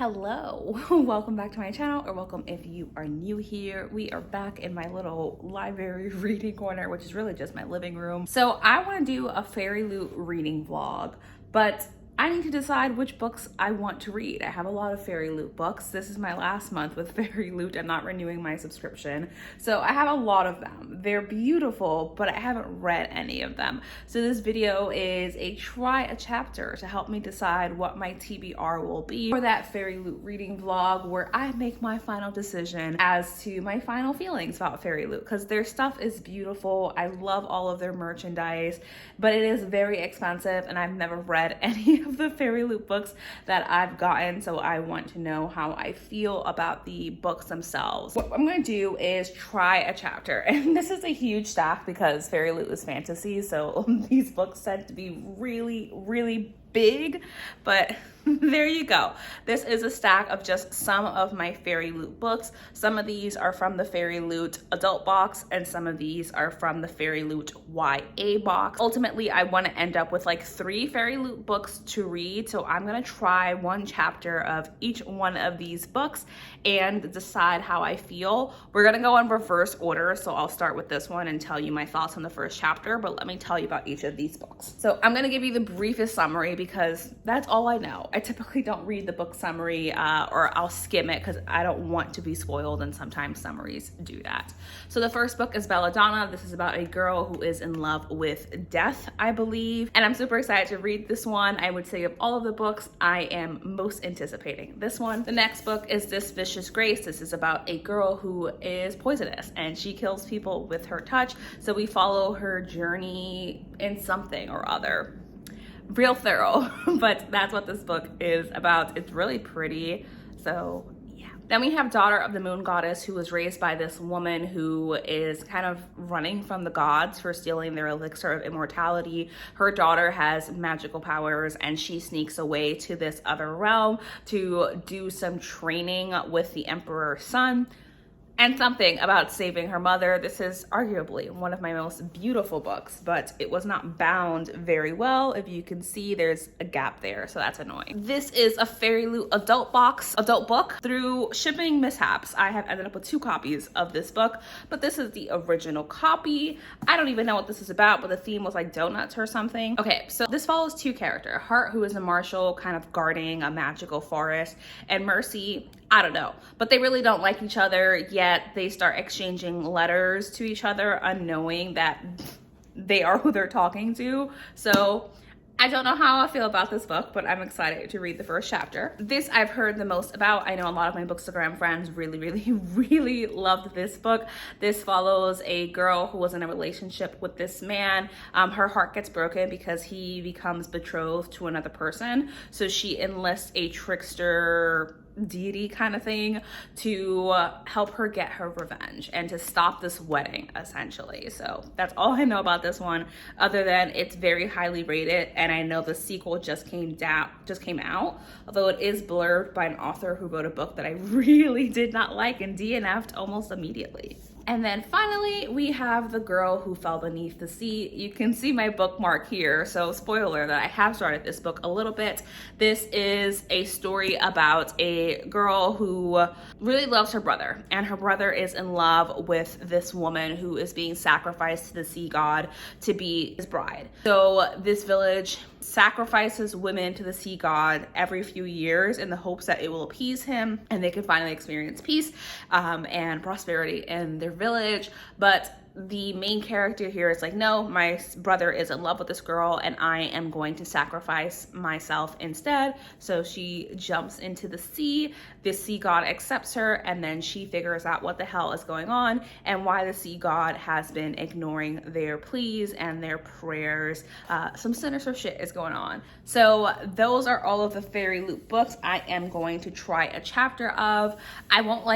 Hello, welcome back to my channel, or welcome if you are new here. We are back in my little library reading corner, which is really just my living room. So I want to do a fairy loot reading vlog, but I need to decide which books I want to read. I have a lot of fairy loot books. This is my last month with fairy loot. I'm not renewing my subscription. So I have a lot of them. They're beautiful, but I haven't read any of them. So this video is a try a chapter to help me decide what my TBR will be for that fairy loot reading vlog, where I make my final decision as to my final feelings about fairy loot, because their stuff is beautiful. I love all of their merchandise, but it is very expensive and I've never read any of the fairy loot books that I've gotten, so I want to know how I feel about the books themselves. What I'm going to do is try a chapter, and this is a huge stack because fairy loot is fantasy, so these books tend to be really big, but there you go. This is a stack of just some of my fairy loot books. Some of these are from the fairy loot adult box, and some of these are from the fairy loot YA box. Ultimately, I want to end up with like 3 fairy loot books to read, so I'm going to try one chapter of each one of these books and decide how I feel. We're going to go in reverse order, so I'll start with this one and tell you my thoughts on the first chapter, but let me tell you about each of these books. So I'm going to give you the briefest summary because that's all I know. I typically don't read the book summary or I'll skim it because I don't want to be spoiled, and sometimes summaries do that. So the first book is Belladonna. This is about a girl who is in love with death, I believe, and I'm super excited to read this one. I would say of all of the books, I am most anticipating this one. The next book is This Vicious Grace. This is about a girl who is poisonous and she kills people with her touch, so we follow her journey in something or other. Real thorough, but that's what this book is about. It's really pretty, so yeah. Then we have Daughter of the Moon Goddess, who was raised by this woman who is kind of running from the gods for stealing their elixir of immortality. Her daughter has magical powers and she sneaks away to this other realm to do some training with the Emperor's son. And something about saving her mother. This is arguably one of my most beautiful books, but it was not bound very well. If you can see, there's a gap there, so that's annoying. This is a fairy loot adult book. Through shipping mishaps, I have ended up with 2 copies of this book, but this is the original copy. I don't even know what this is about, but the theme was like donuts or something. Okay, so this follows 2 characters. Heart, who is a marshal kind of guarding a magical forest, and Mercy, I don't know, but they really don't like each other, yet they start exchanging letters to each other, unknowing that they are who they're talking to. So I don't know how I feel about this book, but I'm excited to read the first chapter. This I've heard the most about. I know a lot of my Bookstagram friends really loved this book. This follows a girl who was in a relationship with this man. Her heart gets broken because he becomes betrothed to another person. So she enlists a trickster deity kind of thing to help her get her revenge and to stop this wedding, essentially. So that's all I know about this one, other than it's very highly rated, and I know the sequel just came out, although it is blurred by an author who wrote a book that I really did not like and DNF'd almost immediately. And then finally, we have The Girl Who Fell Beneath the Sea. You can see my bookmark here, so spoiler that I have started this book a little bit. This is a story about a girl who really loves her brother, and her brother is in love with this woman who is being sacrificed to the sea god to be his bride. So this village sacrifices women to the sea god every few years in the hopes that it will appease him and they can finally experience peace and prosperity in their village. But the main character here is like, no, my brother is in love with this girl and I am going to sacrifice myself instead. So she jumps into the sea. The sea god accepts her, and then she figures out what the hell is going on and why the sea god has been ignoring their pleas and their prayers. Some sinister shit is going on. So those are all of the fairy loot books I am going to try a chapter of. I won't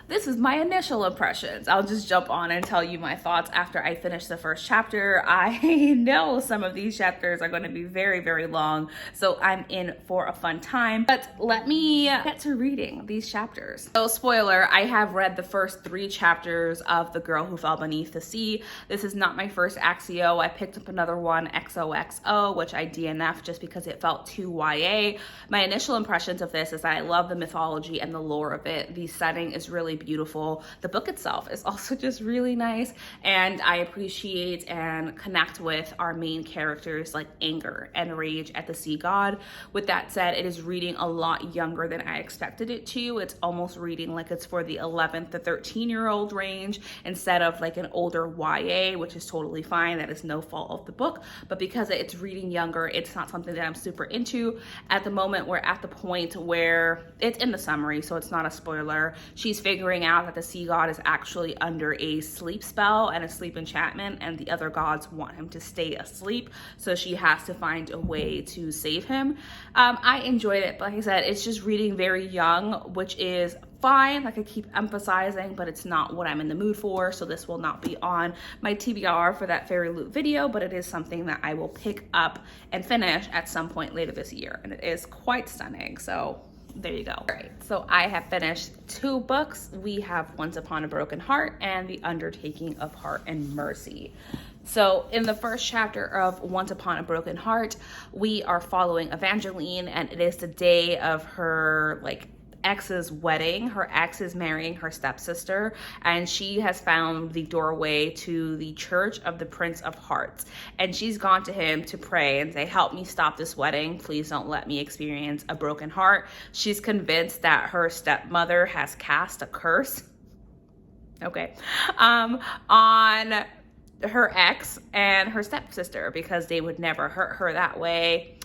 this is my initial impressions. I'll just jump on and tell tell you my thoughts after I finish the first chapter. I know some of these chapters are going to be very, very long, so I'm in for a fun time. But let me get to reading these chapters. So spoiler, I have read the first 3 chapters of The Girl Who Fell Beneath the Sea. This is not my first Axio. I picked up another one, XOXO, which I DNF'd just because it felt too YA. My initial impressions of this is that I love the mythology and the lore of it. The setting is really beautiful. The book itself is also just really nice, and I appreciate and connect with our main characters like anger and rage at the sea god. With that said, it is reading a lot younger than I expected it to. It's almost reading like it's for the 11 to 13-year-old range instead of like an older YA, which is totally fine. That is no fault of the book, but because it's reading younger, it's not something that I'm super into. At the moment, we're at the point where it's in the summary, so it's not a spoiler. She's figuring out that the sea god is actually under a sleep spell and a sleep enchantment, and the other gods want him to stay asleep, so she has to find a way to save him. I enjoyed it, but like I said, it's just reading very young, which is fine. Like I keep emphasizing, but it's not what I'm in the mood for, so this will not be on my TBR for that fairy loot video, but it is something that I will pick up and finish at some point later this year, and it is quite stunning. So there you go. All right, so I have finished 2 books. We have Once Upon a Broken Heart and The Undertaking of Heart and Mercy. So in the first chapter of Once Upon a Broken Heart, we are following Evangeline, and it is the day of her ex's wedding. Her ex is marrying her stepsister, and she has found the doorway to the Church of the Prince of Hearts, and she's gone to him to pray and say, help me stop this wedding, please don't let me experience a broken heart. She's convinced that her stepmother has cast a curse, on her ex and her stepsister because they would never hurt her that way.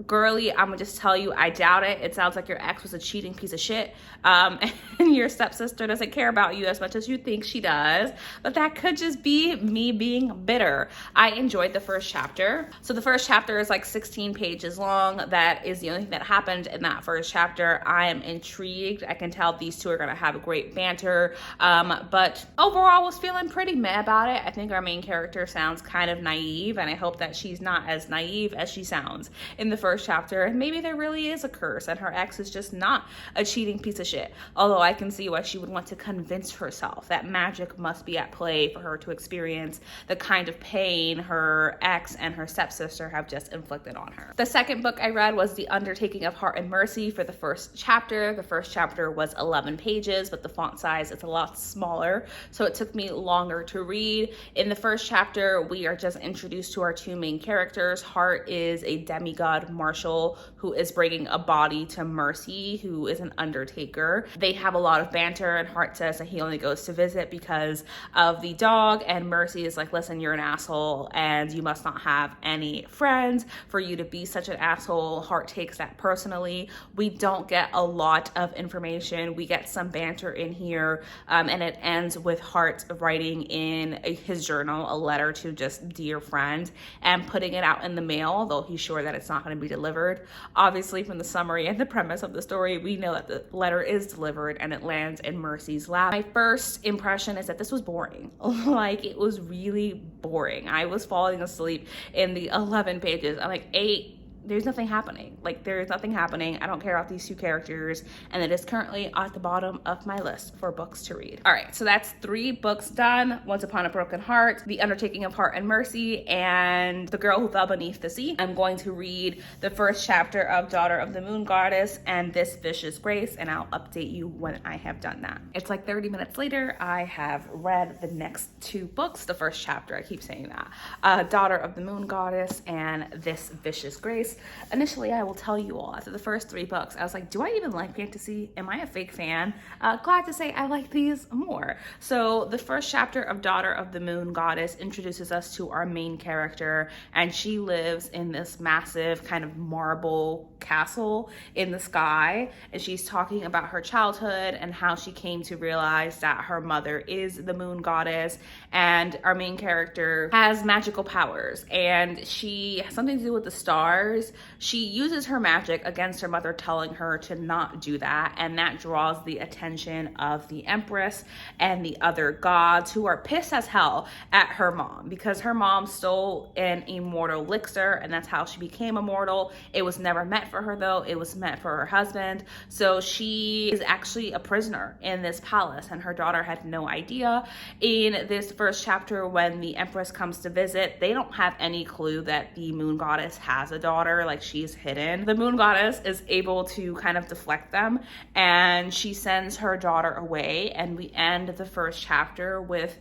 Girly, I'm gonna just tell you, I doubt it. It sounds like your ex was a cheating piece of shit, and your stepsister doesn't care about you as much as you think she does, but that could just be me being bitter. I enjoyed the first chapter. So the first chapter is like 16 pages long. That is the only thing that happened in that first chapter. I am intrigued. I can tell these 2 are gonna have a great banter, but overall was feeling pretty meh about it. I think our main character sounds kind of naive, and I hope that she's not as naive as she sounds in the first chapter, and maybe there really is a curse and her ex is just not a cheating piece of shit. Although I can see why she would want to convince herself that magic must be at play for her to experience the kind of pain her ex and her stepsister have just inflicted on her. The second book I read was The Undertaking of Heart and Mercy for the first chapter. The first chapter was 11 pages, but the font size is a lot smaller, so it took me longer to read. In the first chapter, we are just introduced to our 2 main characters. Heart is a demigod Marshall who is bringing a body to Mercy, who is an undertaker. They have a lot of banter, and Hart says that he only goes to visit because of the dog, and Mercy is like, listen, you're an asshole and you must not have any friends for you to be such an asshole. Hart takes that personally. We don't get a lot of information. We get some banter in here, and it ends with Hart writing in his journal a letter to just dear friend and putting it out in the mail, though he's sure that it's not going to be delivered. Obviously, from the summary and the premise of the story, we know that the letter is delivered and it lands in Mercy's lap. My first impression is that this was boring. Like, it was really boring. I was falling asleep in the 11 pages. I'm like, 8, there's nothing happening. Like, there's nothing happening. I don't care about these 2 characters, and it is currently at the bottom of my list for books to read. All right, so that's 3 books done. Once Upon a Broken Heart, The Undertaking of Heart and Mercy, and The Girl Who Fell Beneath the Sea. I'm going to read the first chapter of Daughter of the Moon Goddess and This Vicious Grace, and I'll update you when I have done that. It's like 30 minutes later, I have read the next 2 books. The first chapter, I keep saying that. Daughter of the Moon Goddess and This Vicious Grace. Initially, I will tell you all, after the first 3 books, I was like, do I even like fantasy? Am I a fake fan? Glad to say I like these more. So the first chapter of Daughter of the Moon Goddess introduces us to our main character, and she lives in this massive kind of marble castle in the sky, and she's talking about her childhood and how she came to realize that her mother is the moon goddess, and our main character has magical powers and she has something to do with the stars. She uses her magic against her mother, telling her to not do that, and that draws the attention of the Empress and the other gods, who are pissed as hell at her mom because her mom stole an immortal elixir, and that's how she became immortal. It was never meant for her though, it was meant for her husband. So she is actually a prisoner in this palace, and her daughter had no idea. In this first chapter, when the Empress comes to visit, they don't have any clue that the moon goddess has a daughter, like she's hidden. The moon goddess is able to kind of deflect them, and she sends her daughter away, and we end the first chapter with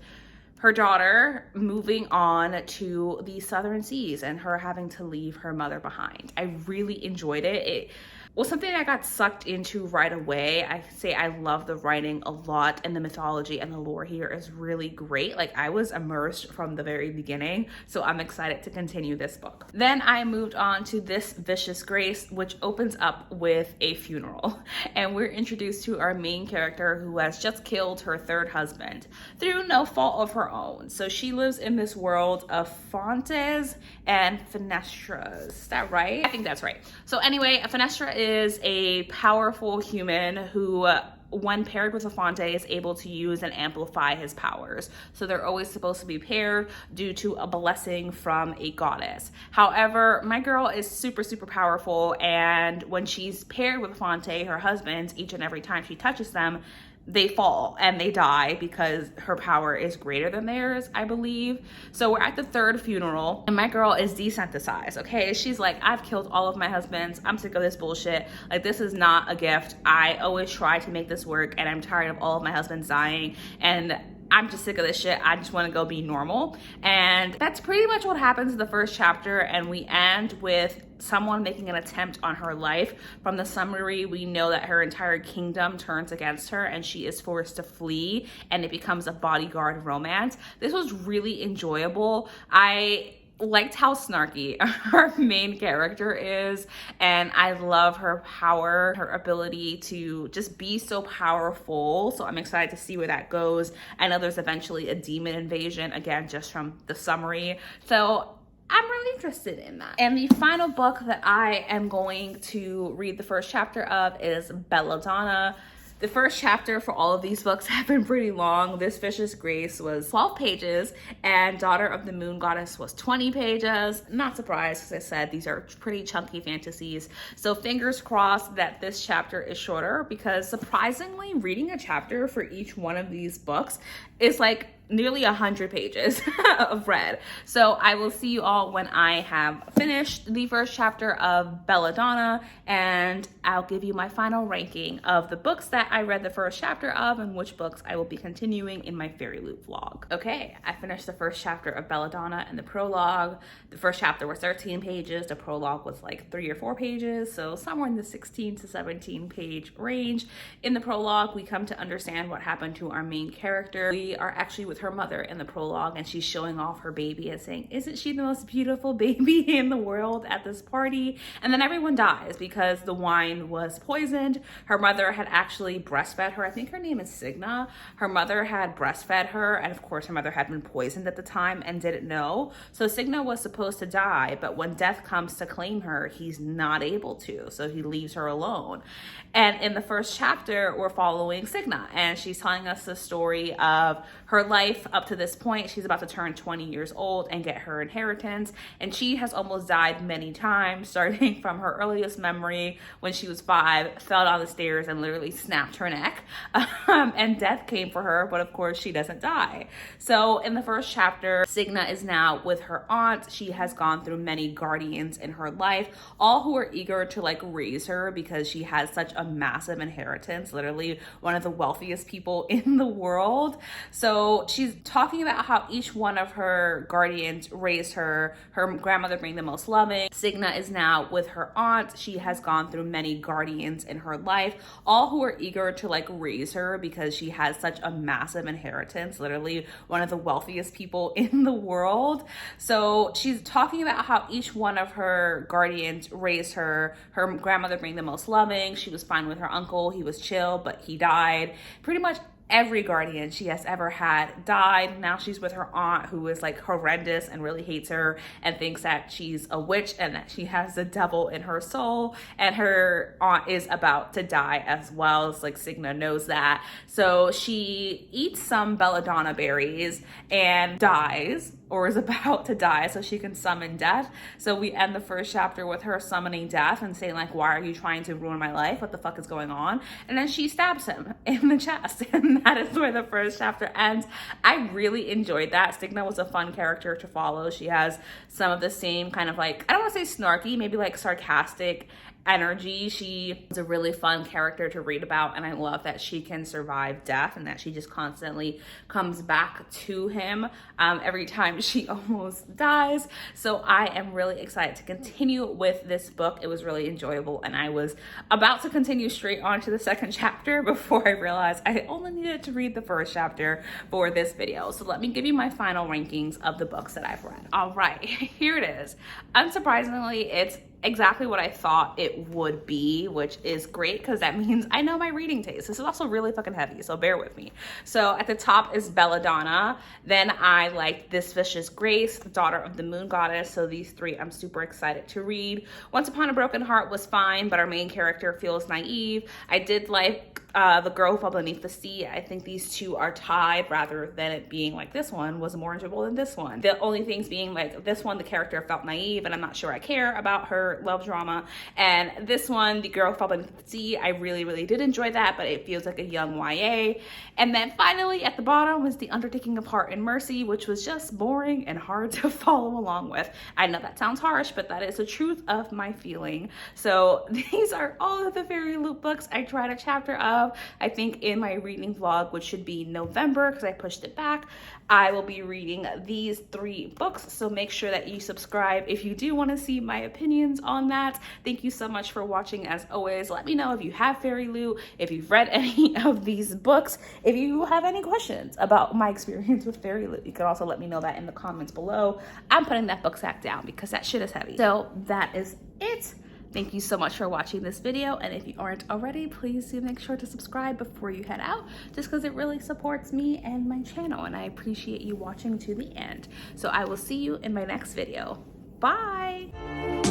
her daughter moving on to the southern seas and her having to leave her mother behind. I really enjoyed it. It was something I got sucked into right away. I say I love the writing a lot, and the mythology and the lore here is really great. Like, I was immersed from the very beginning, so I'm excited to continue this book. Then I moved on to This Vicious Grace, which opens up with a funeral, and we're introduced to our main character who has just killed her third husband through no fault of her own. So she lives in this world of Fontes and Finestras. Is that right? I think that's right. So anyway, a Finestra is a powerful human who, when paired with a Fonte, is able to use and amplify his powers. So they're always supposed to be paired due to a blessing from a goddess. However, my girl is super, super powerful, and when she's paired with Fonte, her husband, each and every time she touches them, they fall and they die because her power is greater than theirs, I believe. So we're at the third funeral, and my girl is desensitized, okay? She's like, I've killed all of my husbands. I'm sick of this bullshit. Like, this is not a gift. I always try to make this work, and I'm tired of all of my husbands dying, and I'm just sick of this shit. I just want to go be normal. And that's pretty much what happens in the first chapter, and we end with someone making an attempt on her life. From the summary, we know that her entire kingdom turns against her and she is forced to flee, and it becomes a bodyguard romance. This was really enjoyable. I liked how snarky our main character is, and I love her power, her ability to just be so powerful. So I'm excited to see where that goes. I know there's eventually a demon invasion, again, just from the summary. So I'm really interested in that. And the final book that I am going to read the first chapter of is Belladonna. The first chapter for all of these books have been pretty long. This Vicious Grace was 12 pages, and Daughter of the Moon Goddess was 20 pages. Not surprised, as I said, these are pretty chunky fantasies. So fingers crossed that this chapter is shorter, because surprisingly, reading a chapter for each one of these books is like nearly 100 pages of read. So I will see you all when I have finished the first chapter of Belladonna, and I'll give you my final ranking of the books that I read the first chapter of and which books I will be continuing in my Fairyloot vlog. Okay, I finished the first chapter of Belladonna and the prologue. The first chapter was 13 pages. The prologue was like 3 or 4 pages, so somewhere in the 16 to 17 page range. In the prologue, we come to understand what happened to our main character. We are actually with her mother in the prologue, and she's showing off her baby and saying, isn't she the most beautiful baby in the world at this party? And then everyone dies because the wine was poisoned. Her mother had actually breastfed her. I think her name is Signa. Her mother had breastfed her, and of course her mother had been poisoned at the time and didn't know. So Signa was supposed to die, but when death comes to claim her, he's not able to, so he leaves her alone. And in the first chapter, we're following Signa, and she's telling us the story of her life up to this point. She's about to turn 20 years old and get her inheritance, and she has almost died many times, starting from her earliest memory when she was 5, fell down the stairs and literally snapped her neck, and death came for her, but of course she doesn't die. So in the first chapter, Signa is now with her aunt. She has gone through many guardians in her life, all who are eager to like raise her because she has such a massive inheritance, literally one of the wealthiest people in the world. So she's talking about how each one of her guardians raised her grandmother being the most loving. Signa is now with her aunt. She has gone through many guardians in her life, all who are eager to like raise her because she has such a massive inheritance, literally one of the wealthiest people in the world. So she's talking about how each one of her guardians raised her grandmother being the most loving. She was fine with her uncle. He was chill, but he died. Pretty much every guardian she has ever had died. Now she's with her aunt, who is like horrendous and really hates her and thinks that she's a witch and that she has the devil in her soul. And her aunt is about to die as well. It's like Signa knows that. So she eats some belladonna berries and dies, or is about to die, so she can summon death. So we end the first chapter with her summoning death and saying like, why are you trying to ruin my life? What the fuck is going on? And then she stabs him in the chest. And that is where the first chapter ends. I really enjoyed that. Signa was a fun character to follow. She has some of the same kind of like, I don't want to say snarky, maybe like sarcastic energy. She is a really fun character to read about, and I love that she can survive death and that she just constantly comes back to him every time she almost dies. So I am really excited to continue with this book. It was really enjoyable, and I was about to continue straight on to the second chapter before I realized I only needed to read the first chapter for this video. So let me give you my final rankings of the books that I've read. All right, here it is. Unsurprisingly, it's exactly what I thought it would be, which is great because that means I know my reading taste. This is also really fucking heavy, so bear with me. So at the top is Belladonna. Then I liked This Vicious Grace, Daughter of the Moon Goddess. So these three I'm super excited to read. Once Upon a Broken Heart was fine, but our main character feels naive. I did like The Girl Who Fell Beneath the Sea. I think these two are tied rather than it being like this one was more enjoyable than this one. The only things being like this one, the character felt naive and I'm not sure I care about her love drama. And this one, The Girl Who Fell Beneath the Sea, I really, really did enjoy that, but it feels like a young YA. And then finally at the bottom was The Undertaking of Heart and Mercy, which was just boring and hard to follow along with. I know that sounds harsh, but that is the truth of my feeling. So these are all of the Fairyloot books I tried a chapter of. I think in my reading vlog, which should be November because I pushed it back, I will be reading these 3 books. So make sure that you subscribe if you do want to see my opinions on that. Thank you so much for watching. As always, let me know if you have Fairyloot, if you've read any of these books, if you have any questions about my experience with Fairyloot. You can also let me know that in the comments below. I'm putting that book sack down because that shit is heavy. So that is it. Thank you so much for watching this video, and if you aren't already, please do make sure to subscribe before you head out, just because it really supports me and my channel, and I appreciate you watching to the end. So I will see you in my next video. Bye!